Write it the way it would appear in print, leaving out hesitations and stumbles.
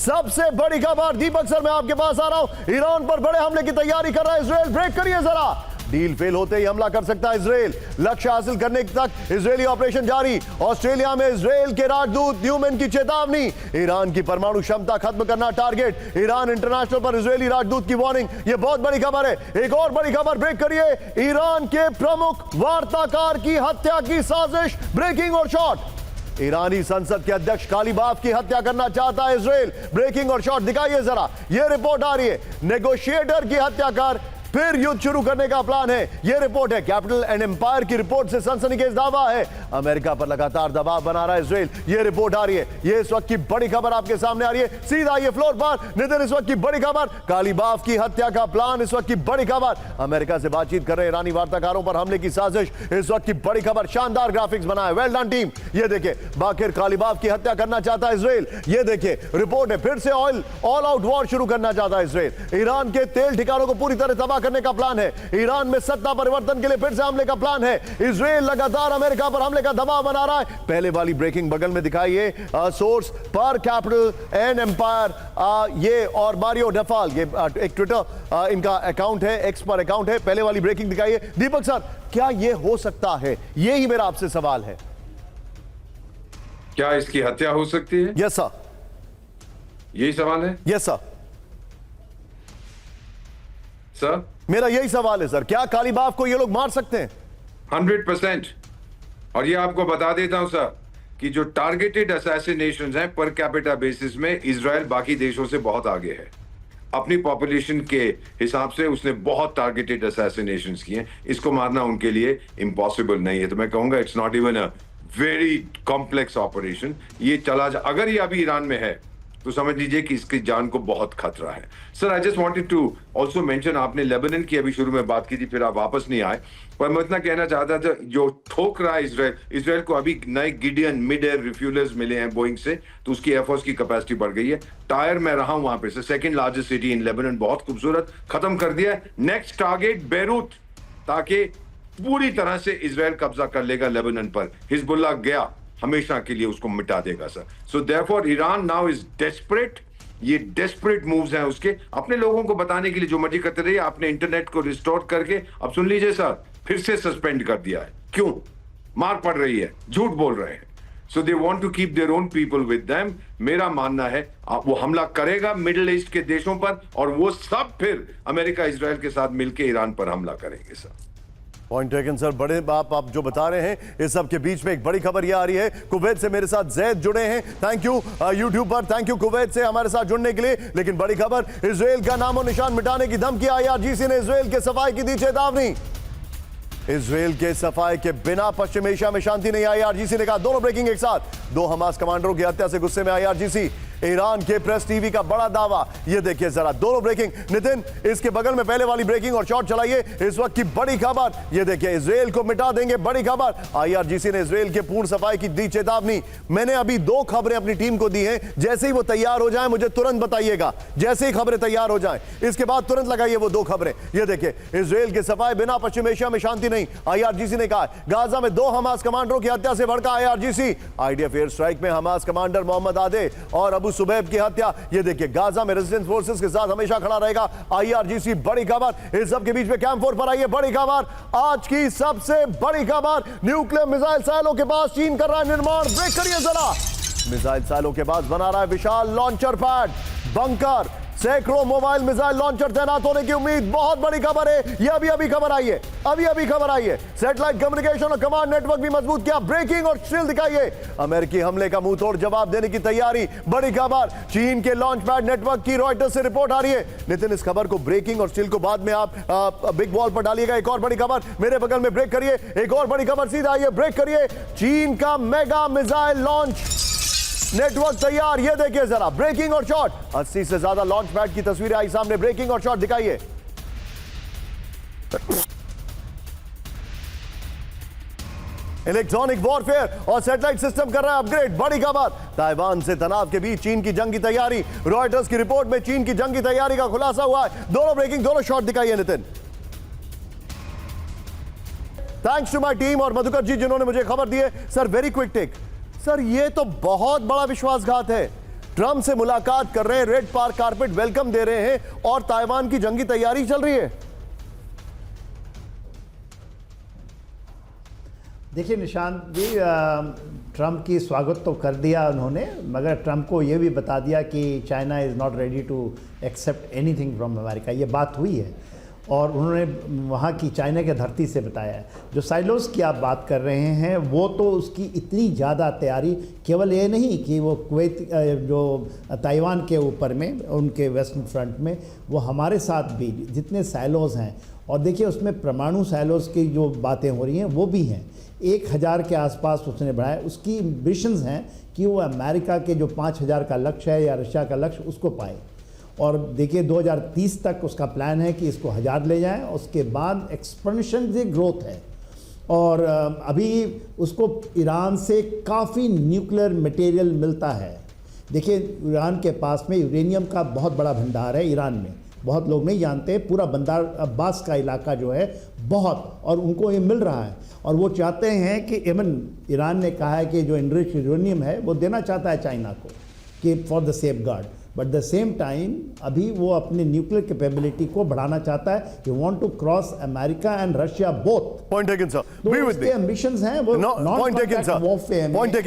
सबसे बड़ी खबर दीपक सर मैं आपके पास आ रहा हूं। ईरान पर बड़े हमले की तैयारी कर रहा है इजराइल। ब्रेक करिए जरा। डील फेल होते ही हमला कर सकता है इजराइल। लक्ष्य हासिल करने तक इजरायली ऑपरेशन जारी। ऑस्ट्रेलिया में इजराइल के राजदूत न्यूमैन की चेतावनी। ईरान की परमाणु क्षमता खत्म करना टारगेट। ईरान इंटरनेशनल पर इजरायली राजदूत की वार्निंग। यह बहुत बड़ी खबर है। एक और बड़ी खबर ब्रेक करिए। ईरान के प्रमुख वार्ताकार की हत्या की साजिश। ब्रेकिंग और शॉट। ईरानी संसद के अध्यक्ष कालीबाफ की हत्या करना चाहता है इजराइल। ब्रेकिंग और शॉट दिखाइए जरा। यह रिपोर्ट आ रही है। नेगोशिएटर की हत्या कर फिर युद्ध शुरू करने का प्लान है। यह रिपोर्ट है कैपिटल एंड एम्पायर की रिपोर्ट से सनसनीखेज दावा है। अमेरिका पर लगातार दबाव बना रहा है इजराइल। यह रिपोर्ट आ रही है। यह इस वक्त की बड़ी खबर आपके सामने आ रही है। सीधा ये फ्लोर पर नितिन इस वक्त की बड़ी खबर कालीबाफ की हत्या का प्लान इस वक्त की बड़ी खबर। अमेरिका से बातचीत कर रहे ईरानी वार्ताकारों पर हमले की साजिश इस वक्त की बड़ी खबर। शानदार ग्राफिक्स बनाए। Well done team. यह देखिए बाकिर कालीबाफ की हत्या करना चाहता है इजराइल। यह देखिए रिपोर्ट है फिर से ऑल आउट वॉर शुरू करना चाहता है इजराइल। ईरान के तेल ठिकानों को पूरी तरह तबाह करने का प्लान है। ईरान में सत्ता परिवर्तन के लिए फिर से हमले का प्लान है। इजराइल लगातार अमेरिका पर हमले का दबाव बना रहा है। पहले वाली ब्रेकिंग बगल में दिखाइए सोर्स पर कैपिटल एंड एम्पायर ये और मारियो डफाल ये एक ट्विटर इनका अकाउंट है, एक्स पर अकाउंट है। पहले वाली ब्रेकिंग दिखाइए। दीपक सर क्या ये हो सकता है? यही मेरा आपसे सवाल है। क्या इसकी हत्या हो सकती है? Yes sir. यही सवाल है? Yes sir. सर मेरा यही सवाल है सर। क्या कालीबाफ को ये लोग मार सकते हैं? 100%। और ये आपको बता देता हूं सर कि जो टारगेटेड असैसिनेशंस हैं पर कैपिटा बेसिस में इजराइल बाकी देशों से बहुत आगे है। अपनी पॉपुलेशन के हिसाब से उसने बहुत टारगेटेड असैसिनेशंस किए हैं। इसको मारना उनके लिए इम्पॉसिबल नहीं है। तो मैं कहूंगा it's not even a very complex operation. ये चला जा अगर ये अभी ईरान में है तो समझ लीजिए कि इसकी जान को बहुत खतरा है। Sir I just wanted to also mention, आपने लेबनान की अभी शुरू में बात की थी, फिर आप वापस नहीं आए, पर मैं इतना कहना चाहता था जो ठोक रहा है इजराइल को अभी नए गिडियन मिड एयर रिफ्यूलर्स मिले हैं बोइंग से, तो उसकी एयरफोर्स की कैपेसिटी बढ़ गई है। टायर में रहा हूं वहां पे, second largest city in Lebanon, बहुत खूबसूरत, खत्म कर दिया है। नेक्स्ट टारगेट बेरूत, ताकि पूरी तरह से इजराइल कब्जा कर लेगा लेबनान पर। हिजबुल्लाह गया, हमेशा के लिए उसको मिटा देगा sir. So therefore Iran now is desperate. ये डेस्परेट मूव्स हैं उसके, अपने लोगों को बताने के लिए जो मर्जी करते रहिए। आपने इंटरनेट को रिस्टोर करके अब सुन लीजिए सर, फिर से सस्पेंड कर दिया है। क्यों? मार पड़ रही है, झूठ बोल रहे हैं। So they want to keep their own people with them. मेरा मानना है वो हमला करेगा मिडिल ईस्ट के देशों पर, और वो सब फिर अमेरिका इजराइल के साथ मिलकर ईरान पर हमला करेंगे सर। Point taken sir. बड़े आप जो बता रहे हैं इस सब के बीच में एक बड़ी खबर यह आ रही है। कुवैत से मेरे साथ जैद जुड़े हैं। थैंक यू यूट्यूब पर, थैंक यू कुवैत से हमारे साथ जुड़ने के लिए। लेकिन बड़ी खबर, इजराइल का नामो निशान मिटाने की धमकी। IRGC ने इजराइल के सफाई की दी चेतावनी। इजराइल के सफाई के बिना पश्चिम एशिया में शांति नहीं। IRGC ने कहा। दोनों ब्रेकिंग एक साथ। 2 हमास कमांडरों की हत्या से गुस्से में IRGC। ईरान के प्रेस टीवी का बड़ा दावा। ये देखिए जरा, दोनों ब्रेकिंग। नितिन इसके बगल में पहले वाली ब्रेकिंग और शॉट चलाइए। इस वक्त की बड़ी खबर ये देखिए, इजराइल को मिटा देंगे। बड़ी खबर, IRGC ने इजराइल के पूर्ण सफाई की दी चेतावनी। मैंने अभी 2 खबरें अपनी टीम को दी हैं। जैसे ही वो तैयार हो जाए मुझे तुरंत बताइएगा। जैसे ही खबरें तैयार हो जाएं इसके बाद तुरंत लगाइए वो 2 खबरें। ये देखिए, इजराइल के सफाई बिना पश्चिम एशिया में शांति नहीं। IRGC ने कहा। गाजा में 2 हमास कमांडरों की हत्या से भड़का IRGC। IDF एयर स्ट्राइक में हमास कमांडर मोहम्मद आदे और अबू सुबैब की हत्या। ये देखिए, गाजा में रेजिस्टेंस फोर्सेस के साथ हमेशा खड़ा रहेगा IRGC। बड़ी खबर इस सब के बीच में कैंप 4 पर आई है बड़ी खबर। आज की सबसे बड़ी खबर, न्यूक्लियर मिसाइल साइलो के पास चीन कर रहा है निर्माण। ब्रेक करिए जरा। मिसाइल साइलो के पास बना रहा है विशाल लॉन्चर पैड बंकर। सैकड़ों मोबाइल मिसाइल लॉन्चर तैनात होने की उम्मीद। बहुत बड़ी खबर है। यह अभी खबर आई है। अभी खबर आई है। सैटेलाइट कम्युनिकेशन और कमांड नेटवर्क भी मजबूत किया। ब्रेकिंग और स्टिल दिखाइए। अमेरिकी हमले का मुंह तोड़ जवाब देने की तैयारी। बड़ी खबर, चीन के लॉन्च पैड नेटवर्क की रॉयटर्स से रिपोर्ट आ रही है। नितिन इस खबर को, ब्रेकिंग और स्टिल को बाद में आप बिग वॉल पर डालिएगा। एक और बड़ी खबर मेरे बगल में, ब्रेक करिए। एक और बड़ी खबर सीधा आइए, ब्रेक करिए। चीन का मेगा मिसाइल लॉन्च नेटवर्क तैयार। ये देखिए जरा, ब्रेकिंग और शॉट। 80 से ज्यादा लॉन्च पैड की तस्वीरें आई सामने। ब्रेकिंग और शॉट दिखाइए। इलेक्ट्रॉनिक वॉरफेयर और सैटेलाइट सिस्टम कर रहा है अपग्रेड। बड़ी खबर, ताइवान से तनाव के बीच चीन की जंग की तैयारी। रॉयटर्स की रिपोर्ट में चीन की जंग की तैयारी का खुलासा हुआ है। दोनों ब्रेकिंग, दोनों शॉट दिखाइए Nitin. Thanks to my team और मधुकर जी जिन्होंने मुझे खबर दी है। Sir very quick take. Sir ये तो बहुत बड़ा विश्वासघात है। ट्रंप से मुलाकात कर रहे हैं, रेड कारपेट वेलकम दे रहे हैं और ताइवान की जंगी तैयारी चल रही है। देखिए निशांत जी, ट्रंप की स्वागत तो कर दिया उन्होंने, मगर ट्रंप को ये भी बता दिया कि China is not ready to accept anything from America. ये बात हुई है और उन्होंने वहाँ की चाइना के धरती से बताया है। जो साइलोस की आप बात कर रहे हैं वो तो उसकी इतनी ज़्यादा तैयारी, केवल ये नहीं कि वो कुवैत जो ताइवान के ऊपर में उनके वेस्टर्न फ्रंट में, वो हमारे साथ भी जितने साइलोस हैं, और देखिए उसमें परमाणु साइलोस की जो बातें हो रही हैं वो भी हैं, 1000 के आसपास उसने बढ़ाया। उसकी एम्बिशंस हैं कि वो अमेरिका के जो 5000 का लक्ष्य है या रशिया का लक्ष्य उसको पाए। और देखिए 2030 तक उसका प्लान है कि इसको 1000 ले जाएं, उसके बाद एक्सपेंशन से ग्रोथ है। और अभी उसको ईरान से काफ़ी न्यूक्लियर मटेरियल मिलता है। देखिए ईरान के पास में यूरेनियम का बहुत बड़ा भंडार है ईरान में, बहुत लोग नहीं जानते। पूरा बंदर अब्बास का इलाका जो है बहुत, और उनको ये मिल रहा है। और वो चाहते हैं कि इवन ईरान ने कहा है कि जो इनरिच यूरेनियम है वो देना चाहता है चाइना को कि for the safeguard, but the same time अभी वो अपनी न्यूक्लियर कैपेबिलिटी को बढ़ाना चाहता है। You want to cross America and Russia both. Point taken sir, तो बी विद उसके मी। एम्बिशंस हैं वो No, non point taken, sir. Warfare में। Point taken.